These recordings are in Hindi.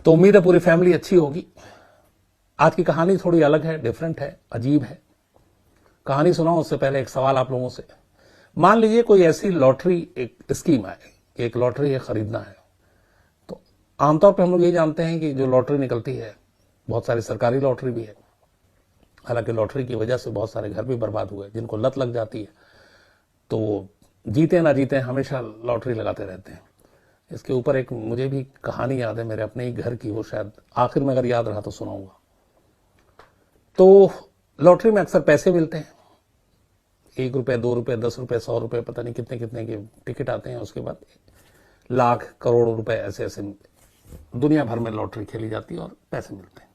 तो उम्मीद है पूरी फैमिली अच्छी होगी। आज की कहानी थोड़ी अलग है, डिफरेंट है, अजीब है। कहानी सुनाऊं उससे पहले एक सवाल आप लोगों से। मान लीजिए कोई ऐसी लॉटरी एक स्कीम है कि एक लॉटरी है, खरीदना है। तो आमतौर पर हम लोग ये जानते हैं कि जो लॉटरी निकलती है, बहुत सारी सरकारी लॉटरी भी है। हालांकि लॉटरी की वजह से बहुत सारे घर भी बर्बाद हुए, जिनको लत लग जाती है तो जीते ना जीते हमेशा लॉटरी लगाते रहते हैं। इसके ऊपर एक मुझे भी कहानी याद है मेरे अपने ही घर की, वो शायद आखिर में अगर याद रहा तो सुनाऊंगा। तो लॉटरी में अक्सर पैसे मिलते हैं, 1 रुपए, 2 रुपए, 10 रुपए, 100 रुपए, पता नहीं कितने कितने के टिकट आते हैं। उसके बाद लाख करोड़ रुपए ऐसे ऐसे दुनिया भर में लॉटरी खेली जाती है और पैसे मिलते हैं।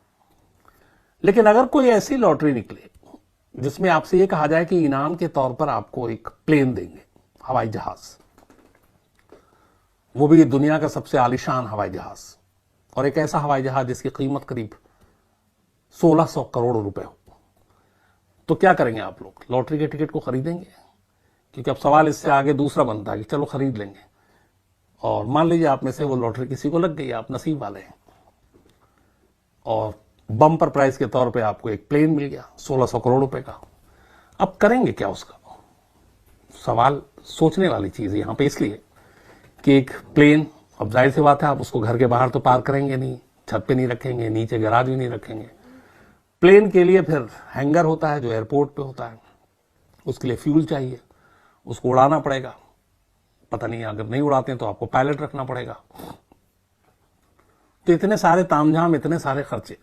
लेकिन अगर कोई ऐसी लॉटरी निकले जिसमें आपसे यह कहा जाए कि इनाम के तौर पर आपको एक प्लेन देंगे, हवाई जहाज, वो भी दुनिया का सबसे आलीशान हवाई जहाज, और एक ऐसा हवाई जहाज जिसकी कीमत करीब 1600 करोड़ रुपए हो, तो क्या करेंगे आप लोग? लॉटरी के टिकट को खरीदेंगे? क्योंकि अब सवाल इससे आगे दूसरा बनता है कि चलो खरीद लेंगे, और मान लीजिए आप में से वो लॉटरी किसी को लग गई, आप नसीब वाले हैं और बम्पर प्राइस के तौर पे आपको एक प्लेन मिल गया 1600 करोड़ रुपए का। अब करेंगे क्या उसका? सवाल सोचने वाली चीज है यहां पे, इसलिए कि एक प्लेन, अब जाहिर सी बात है आप उसको घर के बाहर तो पार्क करेंगे नहीं, छत पे नहीं रखेंगे, नीचे गैराज भी नहीं रखेंगे। प्लेन के लिए फिर हैंगर होता है जो एयरपोर्ट पे होता है, उसके लिए फ्यूल चाहिए, उसको उड़ाना पड़ेगा। पता नहीं अगर नहीं उड़ाते हैं तो आपको पायलट रखना पड़ेगा। तो इतने सारे तामझाम, इतने सारे खर्चे।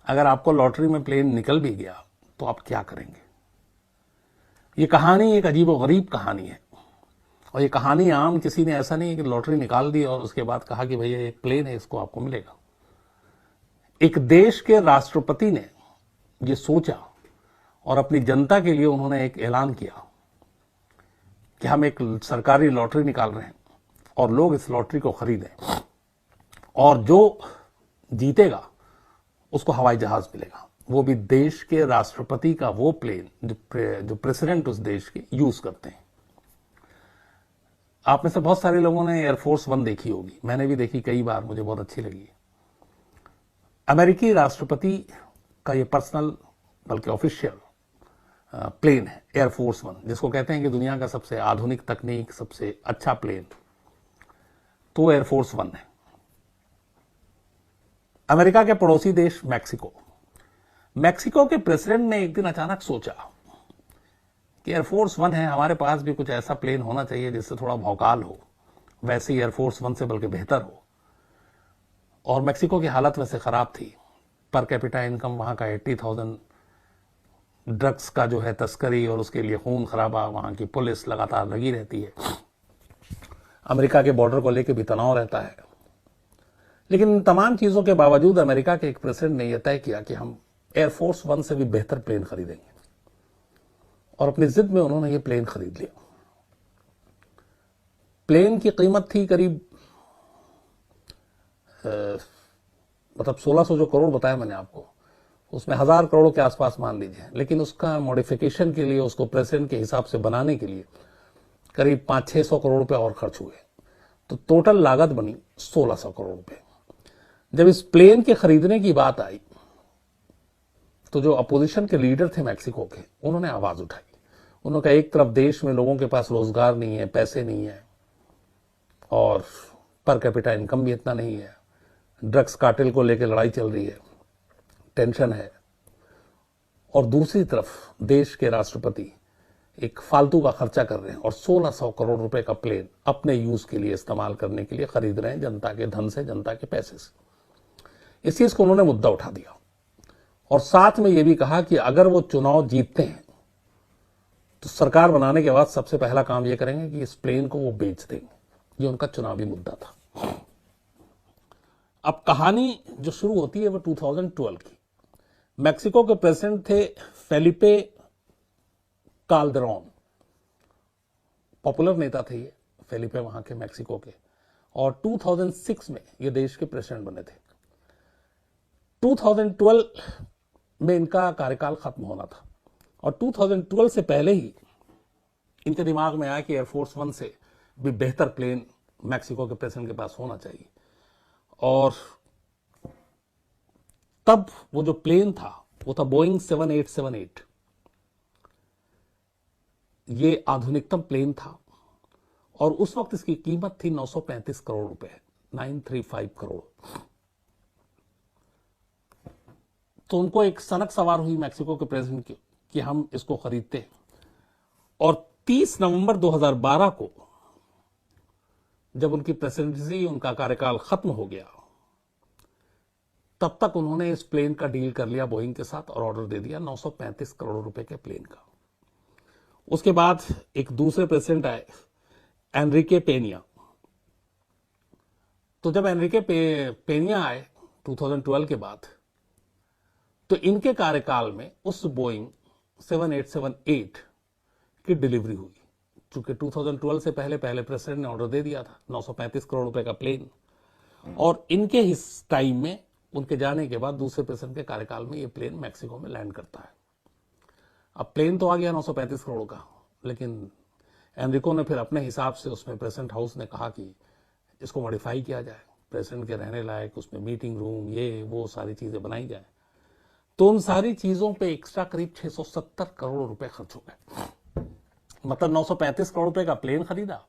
अगर आपको लॉटरी में प्लेन निकल भी गया तो आप क्या करेंगे? ये कहानी एक अजीबोगरीब कहानी है, और ये कहानी आम किसी ने ऐसा नहीं है कि लॉटरी निकाल दी और उसके बाद कहा कि भैया एक प्लेन है, इसको आपको मिलेगा। एक देश के राष्ट्रपति ने ये सोचा और अपनी जनता के लिए उन्होंने एक ऐलान किया कि हम एक सरकारी लॉटरी निकाल रहे हैं और लोग इस लॉटरी को खरीदें, और जो जीतेगा उसको हवाई जहाज मिलेगा, वो भी देश के राष्ट्रपति का वो प्लेन जो प्रेसिडेंट उस देश के यूज करते हैं। आप में से बहुत सारे लोगों ने एयरफोर्स 1 देखी होगी, मैंने भी देखी कई बार, मुझे बहुत अच्छी लगी। अमेरिकी राष्ट्रपति का ये पर्सनल, बल्कि ऑफिशियल प्लेन है एयरफोर्स 1, जिसको कहते हैं कि दुनिया का सबसे आधुनिक तकनीक, सबसे अच्छा प्लेन, तो एयरफोर्स 1 है। अमेरिका के पड़ोसी देश मैक्सिको के प्रेसिडेंट ने एक दिन अचानक सोचा कि एयरफोर्स 1 है, हमारे पास भी कुछ ऐसा प्लेन होना चाहिए जिससे थोड़ा भौकाल हो, वैसे ही एयरफोर्स 1 से बल्कि बेहतर हो। और मैक्सिको की हालत वैसे खराब थी, पर कैपिटा इनकम वहां का 80,000, ड्रग्स का जो है तस्करी और उसके लिए खून खराबा, वहां की पुलिस लगातार लगी रहती है, अमेरिका के बॉर्डर को लेकर भी तनाव रहता है। लेकिन इन तमाम चीजों के बावजूद अमेरिका के एक प्रेसिडेंट ने यह तय किया कि हम एयरफोर्स 1 से भी बेहतर प्लेन खरीदेंगे, और अपनी जिद में उन्होंने ये प्लेन खरीद लिया। प्लेन की कीमत थी करीब मतलब 1600 जो करोड़ बताया मैंने आपको, उसमें 1000 करोड़ के आसपास मान लीजिए, लेकिन उसका मॉडिफिकेशन के लिए, उसको प्रेसिडेंट के हिसाब से बनाने के लिए करीब 500-600 करोड़ रुपए और खर्च हुए। तो टोटल लागत बनी 1600 करोड़ रुपए। जब इस प्लेन के खरीदने की बात आई तो जो अपोजिशन के लीडर थे मैक्सिको के, उन्होंने आवाज उठाई। उन्होंने कहा एक तरफ देश में लोगों के पास रोजगार नहीं है, पैसे नहीं है, और पर कैपिटा इनकम भी इतना नहीं है, ड्रग्स कार्टेल को लेकर लड़ाई चल रही है, टेंशन है, और दूसरी तरफ देश के राष्ट्रपति एक फालतू का खर्चा कर रहे हैं और 1600 करोड़ रुपए का प्लेन अपने यूज के लिए, इस्तेमाल करने के लिए खरीद रहे हैं, जनता के धन से, जनता के पैसे से। इस चीज को उन्होंने मुद्दा उठा दिया, और साथ में यह भी कहा कि अगर वो चुनाव जीतते हैं तो सरकार बनाने के बाद सबसे पहला काम यह करेंगे कि इस प्लेन को वो बेच देंगे। ये उनका चुनावी मुद्दा था। अब कहानी जो शुरू होती है वो 2012 की। मैक्सिको के प्रेसिडेंट थे फेलिपे काल्देरोन, पॉपुलर नेता थे ये फेलिपे वहां के मैक्सिको के, और 2006 में ये देश के प्रेसिडेंट बने थे। 2012 में इनका कार्यकाल खत्म होना था, और 2012 से पहले ही इनके दिमाग में आया कि एयरफोर्स 1 से भी बेहतर प्लेन मैक्सिको के प्रेसिडेंट के पास होना चाहिए। और तब वो जो प्लेन था वो था बोइंग 7878। ये आधुनिकतम प्लेन था और उस वक्त इसकी कीमत थी 935 करोड़ रुपए, 935 करोड़। तो उनको एक सनक सवार हुई मैक्सिको के प्रेसिडेंट की कि हम इसको खरीदते हैं। और 30 नवंबर 2012 को जब उनकी प्रेसिडेंसी, उनका कार्यकाल खत्म हो गया, तब तक उन्होंने इस प्लेन का डील कर लिया बोइंग के साथ और ऑर्डर दे दिया 935 करोड़ रुपए के प्लेन का। उसके बाद एक दूसरे प्रेसिडेंट आए, एनरिके पेनिया। तो जब एनरिके पेनिया आए 2012 के बाद, तो इनके कार्यकाल में उस बोइंग 7878 की डिलीवरी हुई। चूंकि 2012 से पहले प्रेसिडेंट ने ऑर्डर दे दिया था 935 करोड़ रुपए का प्लेन, और इनके इस टाइम में, उनके जाने के बाद दूसरे प्रेसिडेंट के कार्यकाल में ये प्लेन मैक्सिको में लैंड करता है। अब प्लेन तो आ गया 935 करोड़ का, लेकिन एनरिको ने फिर अपने हिसाब से, उसमें प्रेसिडेंट हाउस ने कहा कि इसको मॉडिफाई किया जाए, प्रेसिडेंट के रहने लायक उसमें मीटिंग रूम, ये वो सारी चीजें बनाई जाए। तो उन सारी चीजों पे एक्स्ट्रा करीब 670 करोड़ रुपए खर्च हो गए। मतलब 935 करोड़ रुपए का प्लेन खरीदा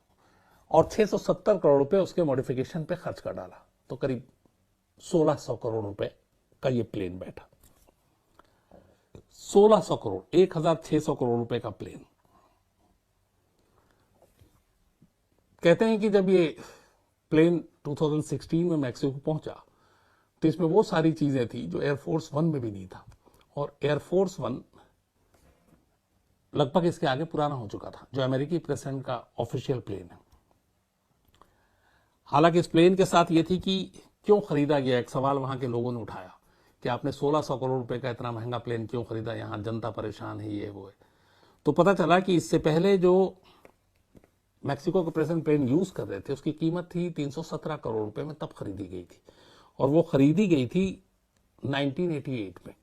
और 670 करोड़ रुपए उसके मॉडिफिकेशन पे खर्च कर डाला, तो करीब 1600 करोड़ रुपए का ये प्लेन बैठा। 1600 करोड़, 1600 करोड़ रुपए का प्लेन। कहते हैं कि जब ये प्लेन 2016 में मैक्सिको पहुंचा, तो इसमें वो सारी चीजें थी जो एयरफोर्स वन में भी नहीं था, और एयरफोर्स वन लगभग इसके आगे पुराना हो चुका था, जो अमेरिकी प्रेसिडेंट का ऑफिशियल प्लेन है। हालांकि इस प्लेन के साथ ये थी कि क्यों खरीदा गया, एक सवाल वहां के लोगों ने उठाया कि आपने 1600 करोड़ रुपए का इतना महंगा प्लेन क्यों खरीदा, यहां जनता परेशान है, ये वो है। तो पता चला कि इससे पहले जो मैक्सिको के प्रेसिडेंट प्लेन यूज कर रहे थे, उसकी कीमत थी 317 करोड़ रुपए में, तब खरीदी गई थी, और वो खरीदी गई थी 1988 में।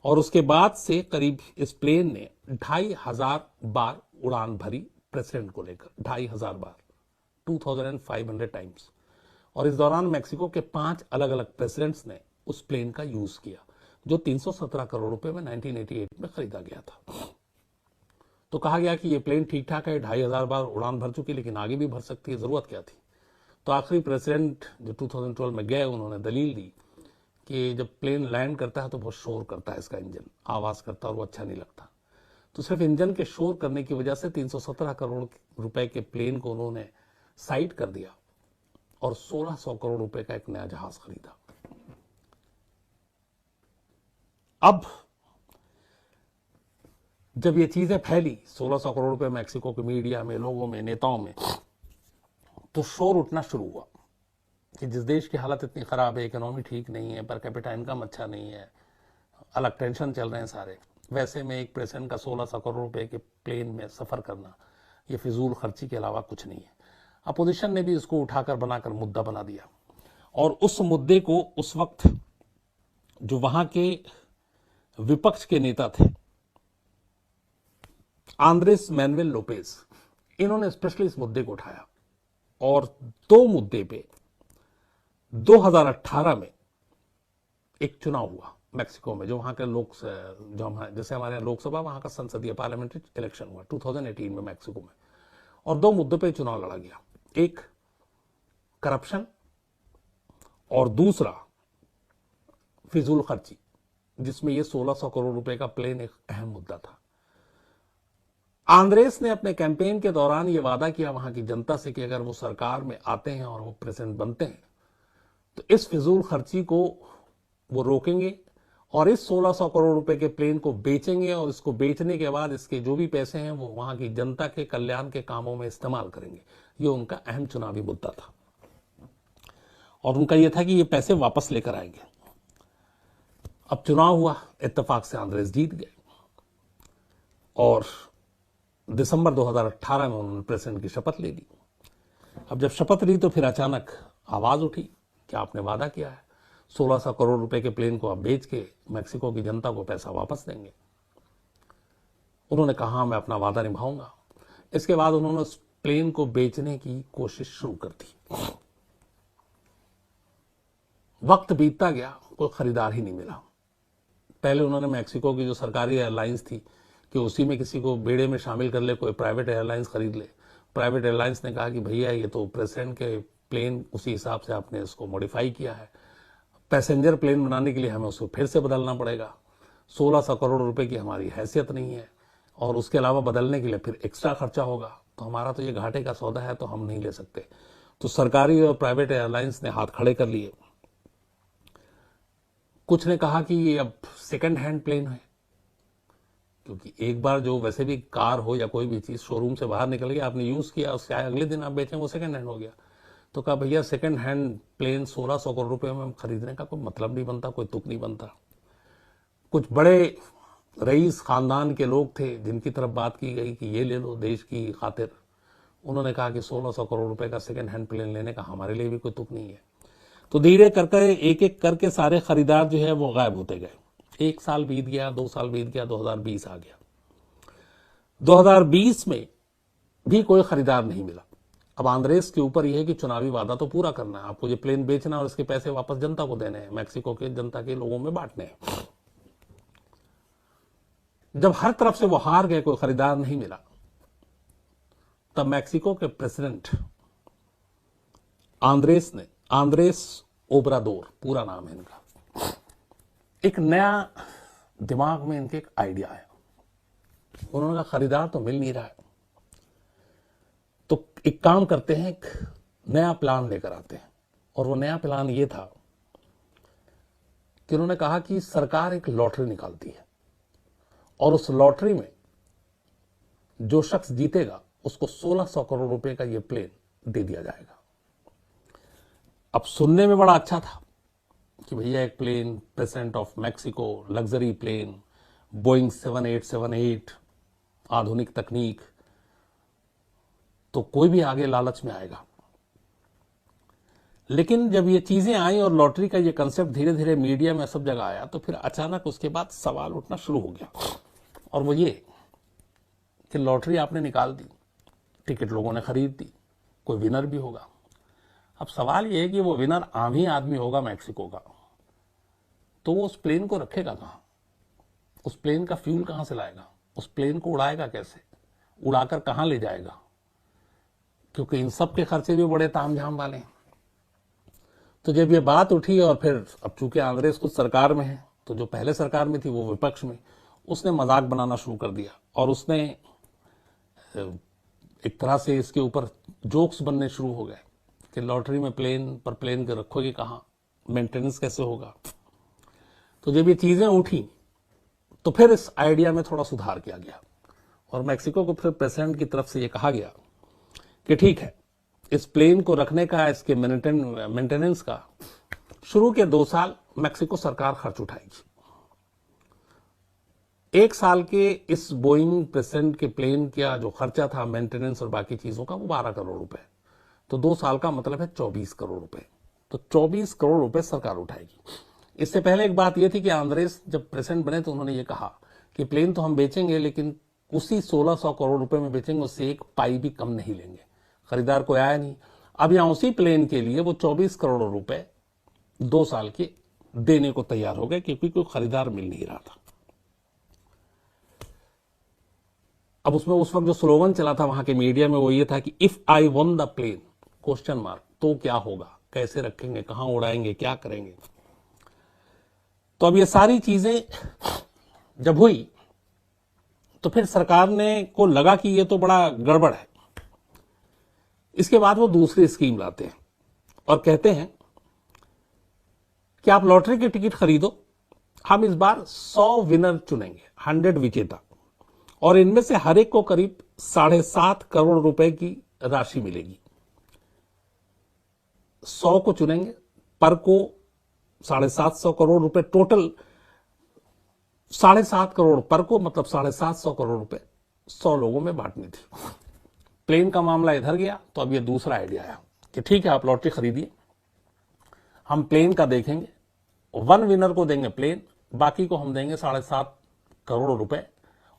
और उसके बाद से करीब इस प्लेन ने 2500 बार उड़ान भरी प्रेसिडेंट को लेकर, 2500 बार, 2500 टाइम्स। और इस दौरान मैक्सिको के 5 अलग अलग प्रेसिडेंट्स ने उस प्लेन का यूज किया, जो 317 करोड़ रुपए में 1988 में खरीदा गया था। तो कहा गया कि ये प्लेन ठीक ठाक है, 2500 बार उड़ान भर चुकी, लेकिन आगे भी भर सकती है, जरूरत क्या थी। तो आखिरी प्रेसिडेंट जो 2012 में गए, उन्होंने दलील दी कि जब प्लेन लैंड करता है तो बहुत शोर करता है, इसका इंजन आवाज करता है और वो अच्छा नहीं लगता। तो सिर्फ इंजन के शोर करने की वजह से 317 करोड़ रुपए के प्लेन को उन्होंने साइड कर दिया और 1600 करोड़ रुपए का एक नया जहाज खरीदा। अब जब ये चीजें फैली 1600 करोड़ रुपए मैक्सिको के मीडिया में, लोगों में, नेताओं में, तो शोर उठना शुरू हुआ कि जिस देश की हालत इतनी खराब है, इकोनॉमी ठीक नहीं है, पर कैपिटा इनकम अच्छा नहीं है, अलग टेंशन चल रहे हैं सारे, वैसे में एक प्रेसिडेंट का 1600 करोड़ रुपए के प्लेन में सफर करना ये फिजूल खर्ची के अलावा कुछ नहीं है। अपोजिशन ने भी इसको उठाकर बनाकर मुद्दा बना दिया, और उस मुद्दे को उस वक्त जो वहां के विपक्ष के नेता थे, आंद्रेस मैनुएल लोपेज, इन्होंने स्पेशली इस मुद्दे को उठाया, और 2 मुद्दे पे 2018 में एक चुनाव हुआ मैक्सिको में, जो वहां के लोक, जो जैसे हमारे यहाँ लोकसभा, वहां का संसदीय पार्लियामेंट्री इलेक्शन हुआ 2018 में मैक्सिको में, और 2 मुद्दों पे चुनाव लड़ा गया। एक करप्शन और दूसरा फिजूल खर्ची, जिसमें ये 1600 करोड़ रुपए का प्लेन एक अहम मुद्दा था। आंद्रेस ने अपने कैंपेन के दौरान ये वादा किया वहां की जनता से कि अगर वो सरकार में आते हैं और वो प्रेसिडेंट बनते हैं, तो इस फिजूल खर्ची को वो रोकेंगे और इस 1600 करोड़ रुपए के प्लेन को बेचेंगे, और इसको बेचने के बाद इसके जो भी पैसे हैं वो वहां की जनता के कल्याण के कामों में इस्तेमाल करेंगे। ये उनका अहम चुनावी मुद्दा था, और उनका यह था कि ये पैसे वापस लेकर आएंगे। अब चुनाव हुआ, इत्तेफाक से आंद्रेस जीत गए, और दिसंबर 2018 में उन्होंने प्रेसिडेंट की शपथ ले ली। अब जब शपथ ली तो फिर अचानक आवाज उठी कि आपने वादा किया है 1600 करोड़ रुपए के प्लेन को आप बेच के मैक्सिको की जनता को पैसा वापस देंगे। उन्होंने कहा मैं अपना वादा निभाऊंगा। इसके बाद उन्होंने उस प्लेन को बेचने की कोशिश शुरू कर दी। वक्त बीतता गया, कोई खरीदार ही नहीं मिला। पहले उन्होंने मैक्सिको की जो सरकारी एयरलाइंस थी कि उसी में किसी को बेड़े में शामिल कर ले, कोई प्राइवेट एयरलाइंस खरीद ले। प्राइवेट एयरलाइंस ने कहा कि भैया ये तो प्रेसिडेंट के प्लेन, उसी हिसाब से आपने इसको मॉडिफाई किया है, पैसेंजर प्लेन बनाने के लिए हमें उसको फिर से बदलना पड़ेगा, 1600 करोड़ रुपए की हमारी हैसियत नहीं है, और उसके अलावा बदलने के लिए फिर एक्स्ट्रा खर्चा होगा, तो हमारा तो ये घाटे का सौदा है, तो हम नहीं ले सकते। तो सरकारी और प्राइवेट एयरलाइंस ने हाथ खड़े कर लिए। कुछ ने कहा कि ये अब सेकंड हैंड प्लेन है, क्योंकि एक बार जो वैसे भी कार हो या कोई भी चीज शोरूम से बाहर निकल गया, आपने यूज किया, उसके अगले दिन आप बेचें, वो सेकंड हैंड हो गया। तो कहा भैया सेकंड हैंड प्लेन 1600 करोड़ रुपए में खरीदने का कोई मतलब नहीं बनता, कोई तुक नहीं बनता। कुछ बड़े रईस खानदान के लोग थे जिनकी तरफ बात की गई कि ये ले लो देश की खातिर, उन्होंने कहा कि 1600 करोड़ रुपए का सेकंड हैंड प्लेन लेने का हमारे लिए भी कोई तुक नहीं है। तो धीरे करके एक एक करके सारे खरीदार जो है वो गायब होते गए। 1 साल बीत गया, 2 साल बीत गया, 2020 आ गया। 2020 में भी कोई खरीदार नहीं मिला। अब आंद्रेस के ऊपर यह है कि चुनावी वादा तो पूरा करना है, आपको ये प्लेन बेचना और इसके पैसे वापस जनता को देने हैं, मैक्सिको के जनता के लोगों में बांटने हैं। जब हर तरफ से वो हार गए, कोई खरीदार नहीं मिला, तब मैक्सिको के प्रेसिडेंट आंद्रेस ओब्राडोर पूरा नाम है इनका, एक नया दिमाग में इनके एक आइडिया है। उन्होंने कहा खरीदार तो मिल नहीं रहा है, तो एक काम करते हैं, एक नया प्लान लेकर आते हैं। और वो नया प्लान ये था कि उन्होंने कहा कि सरकार एक लॉटरी निकालती है और उस लॉटरी में जो शख्स जीतेगा उसको 1600 करोड़ रुपए का ये प्लेन दे दिया जाएगा। अब सुनने में बड़ा अच्छा था कि भैया एक plane, president of Mexico, luxury plane, Boeing 7878, आधुनिक तकनीक, तो कोई भी आगे लालच में आएगा। लेकिन जब ये चीजें आई और लॉटरी का ये कंसेप्ट धीरे धीरे मीडिया में सब जगह आया, तो फिर अचानक उसके बाद सवाल उठना शुरू हो गया, और वो ये कि लॉटरी आपने निकाल दी, टिकट लोगों ने खरीद दी, कोई विनर भी होगा। अब सवाल ये है कि वो विनर आम ही आदमी होगा मैक्सिको का, तो वो उस प्लेन को रखेगा कहां? उस प्लेन का फ्यूल कहां से लाएगा? उस प्लेन को उड़ाएगा कैसे? उड़ाकर कहां ले जाएगा? क्योंकि इन सब के खर्चे भी बड़े तामझाम वाले हैं। तो जब ये बात उठी, और फिर अब चूंकि आंद्रेस खुद सरकार में है, तो जो पहले सरकार में थी वो विपक्ष में, उसने मजाक बनाना शुरू कर दिया, और उसने एक तरह से इसके ऊपर जोक्स बनने शुरू हो गए कि लॉटरी में प्लेन के रखोगे कहां, मेंटेनेंस कैसे होगा। तो जब ये चीजें उठी तो फिर इस आइडिया में थोड़ा सुधार किया गया, और मैक्सिको को फिर प्रेसिडेंट की तरफ से ये कहा गया कि ठीक है, इस प्लेन को रखने का, इसके मेंटेनेंस का शुरू के 2 साल मैक्सिको सरकार खर्च उठाएगी। 1 साल के इस बोइंग प्रेसिडेंट के प्लेन का जो खर्चा था मेंटेनेंस और बाकी चीजों का, वो 12 करोड़ रुपए, तो 2 साल का मतलब है 24 करोड़ रुपए। तो 24 करोड़ रुपए सरकार उठाएगी। इससे पहले एक बात यह थी कि आंद्रेस जब प्रेसिडेंट बने तो उन्होंने ये कहा कि प्लेन तो हम बेचेंगे, लेकिन उसी 1600 करोड़ रुपए में बेचेंगे, उससे एक पाई भी कम नहीं लेंगे। खरीदार कोई आया नहीं। अब यहां उसी प्लेन के लिए वो 24 करोड़ रुपए 2 साल के देने को तैयार हो गए, क्योंकि कोई खरीदार मिल नहीं रहा था। अब उसमें उस वक्त जो स्लोगन चला था वहां के मीडिया में वो ये था कि if I won the plane question mark, तो क्या होगा, कैसे रखेंगे, कहां उड़ाएंगे, क्या करेंगे। तो अब ये सारी चीजें जब हुई तो फिर सरकार ने को लगा कि ये तो बड़ा गड़बड़ है। इसके बाद वो दूसरी स्कीम लाते हैं और कहते हैं कि आप लॉटरी की टिकट खरीदो, हम इस बार 100 विनर चुनेंगे, 100 विजेता, और इनमें से हर एक को करीब 7.5 करोड़ रुपए की राशि मिलेगी। 100 को चुनेंगे, पर को 750 करोड़ रुपए, टोटल 7.5 करोड़ पर को, मतलब 750 करोड़ रुपए 100 लोगों में बांटनी थी। प्लेन का मामला इधर गया, तो अब ये दूसरा आइडिया आया कि ठीक है, आप लॉटरी खरीदिए, हम प्लेन का देखेंगे, 1 विनर को देंगे प्लेन, बाकी को हम देंगे 7.5 करोड़ रुपए,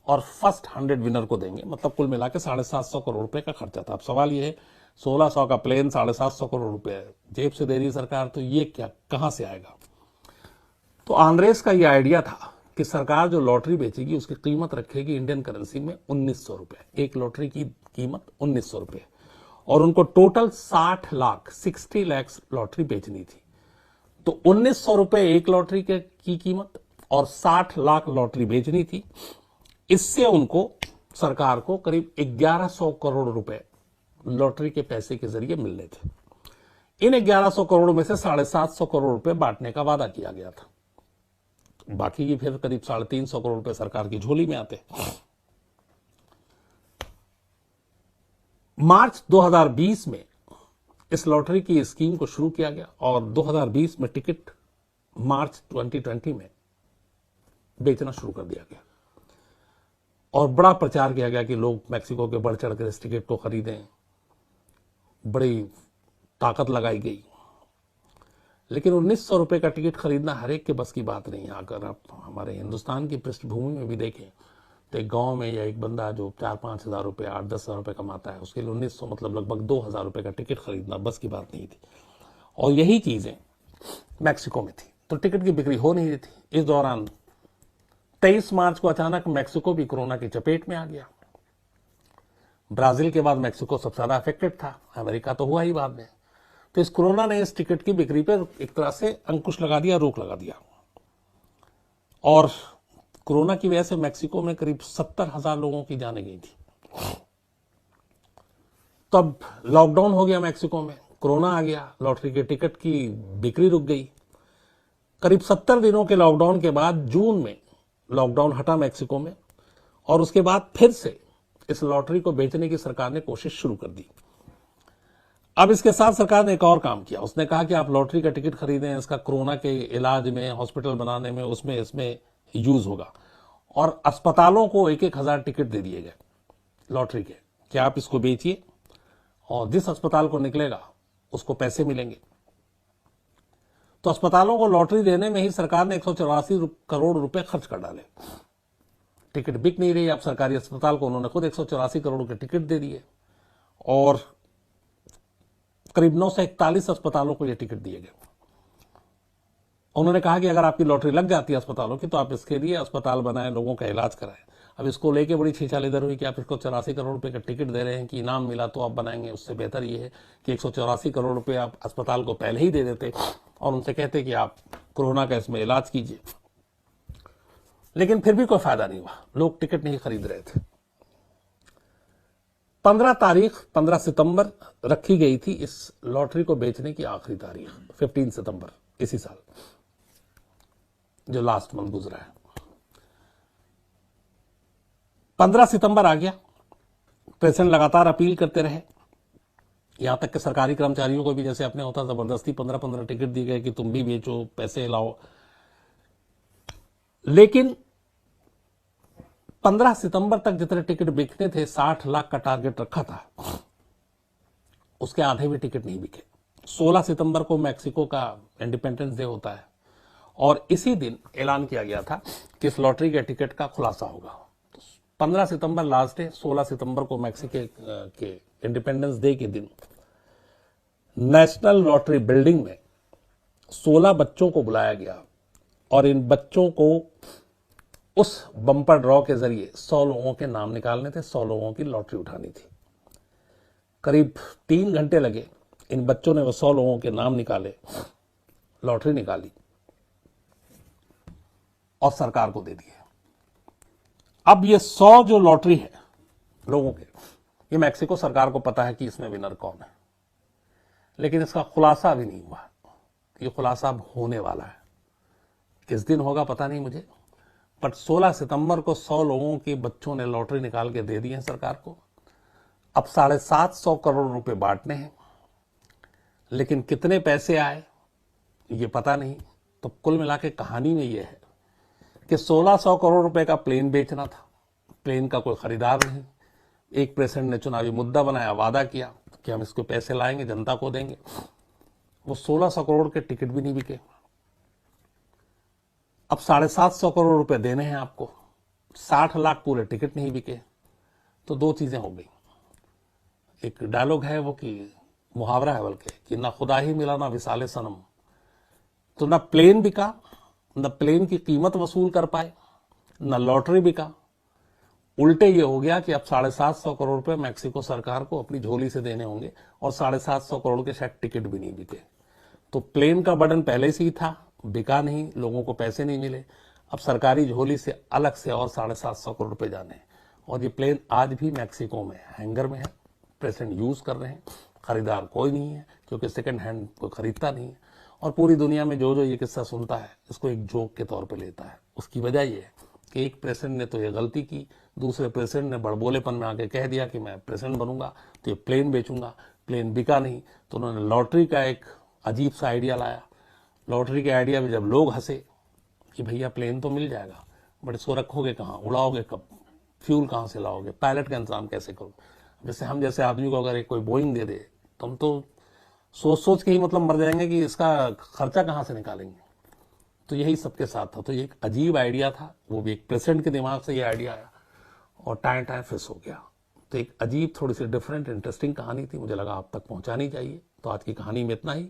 और फर्स्ट 100 विनर को देंगे, मतलब कुल मिला के 750 करोड़ रुपए का खर्चा था। अब सवाल ये है, 1600 का प्लेन, 750 करोड़ रुपए जेब से दे रही सरकार, तो ये क्या, कहां से आएगा। तो आंद्रेस का यह आइडिया था कि सरकार जो लॉटरी बेचेगी उसकी कीमत रखेगी इंडियन करेंसी में 1900 रुपए। एक लॉटरी की कीमत 1900 रुपए, और उनको टोटल 60 लाख लॉटरी बेचनी थी। तो 1900 रुपए एक लॉटरी की कीमत और 60 लाख लॉटरी बेचनी थी। इससे उनको सरकार को करीब 1100 करोड़ रुपए लॉटरी के पैसे के जरिए मिलने थे। इन 1100 करोड़ में से 750 करोड़ रुपए बांटने का वादा किया गया था। बाकी की फिर करीब 350 करोड़ रुपए सरकार की झोली में आते। मार्च 2020 में इस लॉटरी की स्कीम को शुरू किया गया और 2020 में टिकट मार्च 2020 में बेचना शुरू कर दिया गया और बड़ा प्रचार किया गया कि लोग मैक्सिको के बढ़ चढ़कर इस टिकट को खरीदें। बड़ी ताकत लगाई गई, लेकिन 1900 रुपए का टिकट खरीदना हर एक के बस की बात नहीं है। अगर आप हमारे हिंदुस्तान की पृष्ठभूमि में भी देखें तो एक गांव में या एक बंदा जो 4-5 हजार रुपए 8-10 हजार रुपए कमाता है, उसके लिए 1900 मतलब लगभग 2000 रुपए का टिकट खरीदना बस की बात नहीं थी। और यही चीजें मैक्सिको में थी, तो टिकट की बिक्री हो नहीं रही थी। इस दौरान 23 मार्च को अचानक मैक्सिको भी कोरोना की चपेट में आ गया। ब्राजील के बाद मैक्सिको सबसे ज्यादा अफेक्टेड था, अमेरिका तो हुआ ही बाद में। तो इस कोरोना ने इस टिकट की बिक्री पर एक तरह से अंकुश लगा दिया, रोक लगा दिया। और कोरोना की वजह से मैक्सिको में करीब 70,000 लोगों की जानें गई थी। तब लॉकडाउन हो गया मैक्सिको में, कोरोना आ गया, लॉटरी के टिकट की बिक्री रुक गई। करीब 70 दिनों के लॉकडाउन के बाद जून में लॉकडाउन हटा मैक्सिको में, और उसके बाद फिर से इस लॉटरी को बेचने की सरकार ने कोशिश शुरू कर दी। अब इसके साथ सरकार ने एक और काम किया। उसने कहा कि आप लॉटरी का टिकट खरीदें, इसका कोरोना के इलाज में, हॉस्पिटल बनाने में, उसमें इसमें यूज होगा। और अस्पतालों को 1-1 हजार टिकट दे दिए गए लॉटरी के कि आप इसको बेचिए और जिस अस्पताल को निकलेगा उसको पैसे मिलेंगे। तो अस्पतालों को लॉटरी देने में ही सरकार ने 184 करोड़ रुपए खर्च कर डाले। टिकट बिक नहीं रही, अब सरकारी अस्पताल को उन्होंने खुद 184 करोड़ के टिकट दे दिए और करीब 941 अस्पतालों को ये टिकट दिए गए। उन्होंने कहा कि अगर आपकी लॉटरी लग जाती है अस्पतालों की तो आप इसके लिए अस्पताल बनाएं, लोगों का इलाज कराएं। अब इसको लेके बड़ी छीछाल इधर हुई कि आप इसको 84 करोड़ रुपए का टिकट दे रहे हैं कि इनाम मिला तो आप बनाएंगे। उससे बेहतर ये है कि 184 करोड़ रुपए आप अस्पताल को पहले ही दे देते और उनसे कहते कि आप कोरोना का इसमें इलाज कीजिए। लेकिन फिर भी कोई फायदा नहीं हुआ, लोग टिकट नहीं खरीद रहे थे। 15 सितंबर रखी गई थी इस लॉटरी को बेचने की आखिरी तारीख, 15 सितंबर इसी साल जो लास्ट मंथ गुजरा है। 15 सितंबर आ गया, प्रेसिडेंट लगातार अपील करते रहे, यहां तक कि सरकारी कर्मचारियों को भी जैसे अपने होता जबरदस्ती 15-15 टिकट दिए गए कि तुम भी बेचो, पैसे लाओ। लेकिन 15 सितंबर तक जितने टिकट बिकने थे, 60 लाख का टारगेट रखा था, उसके आधे भी टिकट नहीं बिके। 16 सितंबर को मैक्सिको का इंडिपेंडेंस डे होता है और इसी दिन ऐलान किया गया था कि इस लॉटरी के टिकट का खुलासा होगा। 15 सितंबर लास्ट डे, 16 सितंबर को मैक्सिको के इंडिपेंडेंस डे के दिन नेशनल लॉटरी बिल्डिंग में 16 बच्चों को बुलाया गया और इन बच्चों को उस बम्पर ड्रॉ के जरिए 100 लोगों के नाम निकालने थे, 100 लोगों की लॉटरी उठानी थी। करीब 3 घंटे लगे, इन बच्चों ने वो 100 लोगों के नाम निकाले, लॉटरी निकाली और सरकार को दे दिए। अब ये 100 जो लॉटरी है लोगों के, ये मैक्सिको सरकार को पता है कि इसमें विनर कौन है, लेकिन इसका खुलासा अभी नहीं हुआ। ये खुलासा अब होने वाला है, किस दिन होगा पता नहीं मुझे, बट 16 सितंबर को 100 लोगों के बच्चों ने लॉटरी निकाल के दे दी है सरकार को। अब 750 करोड़ रुपए बांटने हैं, लेकिन कितने पैसे आए ये पता नहीं। तो कुल मिला के कहानी में ये है कि 1600 करोड़ रुपए का प्लेन बेचना था, प्लेन का कोई खरीदार नहीं। एक प्रेसिडेंट ने चुनावी मुद्दा बनाया, वादा किया कि हम इसको पैसे लाएंगे, जनता को देंगे। वो 1600 करोड़ के टिकट भी नहीं बिके। अब 750 करोड़ रुपए देने हैं आपको, 60 लाख पूरे टिकट नहीं बिके। तो दो चीजें हो गई। एक डायलॉग है वो कि मुहावरा है बल्कि कि ना खुदा ही मिला ना विसाले सनम। तो ना प्लेन बिका, न प्लेन की कीमत वसूल कर पाए, न लॉटरी बिका। उल्टे ये हो गया कि अब 750 करोड़ रुपए मैक्सिको सरकार को अपनी झोली से देने होंगे और 750 करोड़ के शायद टिकट भी नहीं बिके। तो प्लेन का बर्डन पहले से ही था, बिका नहीं, लोगों को पैसे नहीं मिले। अब सरकारी झोली से अलग से और 750 करोड़ रुपए जाने। और ये प्लेन आज भी मैक्सिको में हैंगर में है, प्रेसिडेंट यूज कर रहे हैं, खरीदार कोई नहीं है क्योंकि सेकंड हैंड कोई खरीदता नहीं है। और पूरी दुनिया में जो जो ये किस्सा सुनता है इसको एक जोक के तौर पे लेता है। उसकी वजह ये है कि एक प्रेसिडेंट ने तो ये गलती की, दूसरे प्रेसिडेंट ने बड़बोलेपन में आके कह दिया कि मैं प्रेसिडेंट बनूंगा तो ये प्लेन बेचूंगा, प्लेन बिका नहीं, तो उन्होंने लॉटरी का एक अजीब सा आइडिया लाया। लॉटरी के आइडिया में जब लोग हंसे कि भैया प्लेन तो मिल जाएगा, बट इसको रखोगे कहाँ, उड़ाओगे कब, फ्यूल कहाँ से लाओगे, पायलट का इंतजाम कैसे करो। जैसे हम जैसे आदमी को अगर एक कोई बोइंग दे दे तो हम तो सोच सोच के ही मतलब मर जाएंगे कि इसका खर्चा कहाँ से निकालेंगे। तो यही सबके साथ था। तो ये एक अजीब आइडिया था, वो भी एक प्रेसिडेंट के दिमाग से ये आइडिया आया और टाइम टाइम फिस हो गया। तो एक अजीब थोड़ी सी डिफरेंट इंटरेस्टिंग कहानी थी, मुझे लगा आप तक पहुंचानी चाहिए। तो आज की कहानी में इतना ही।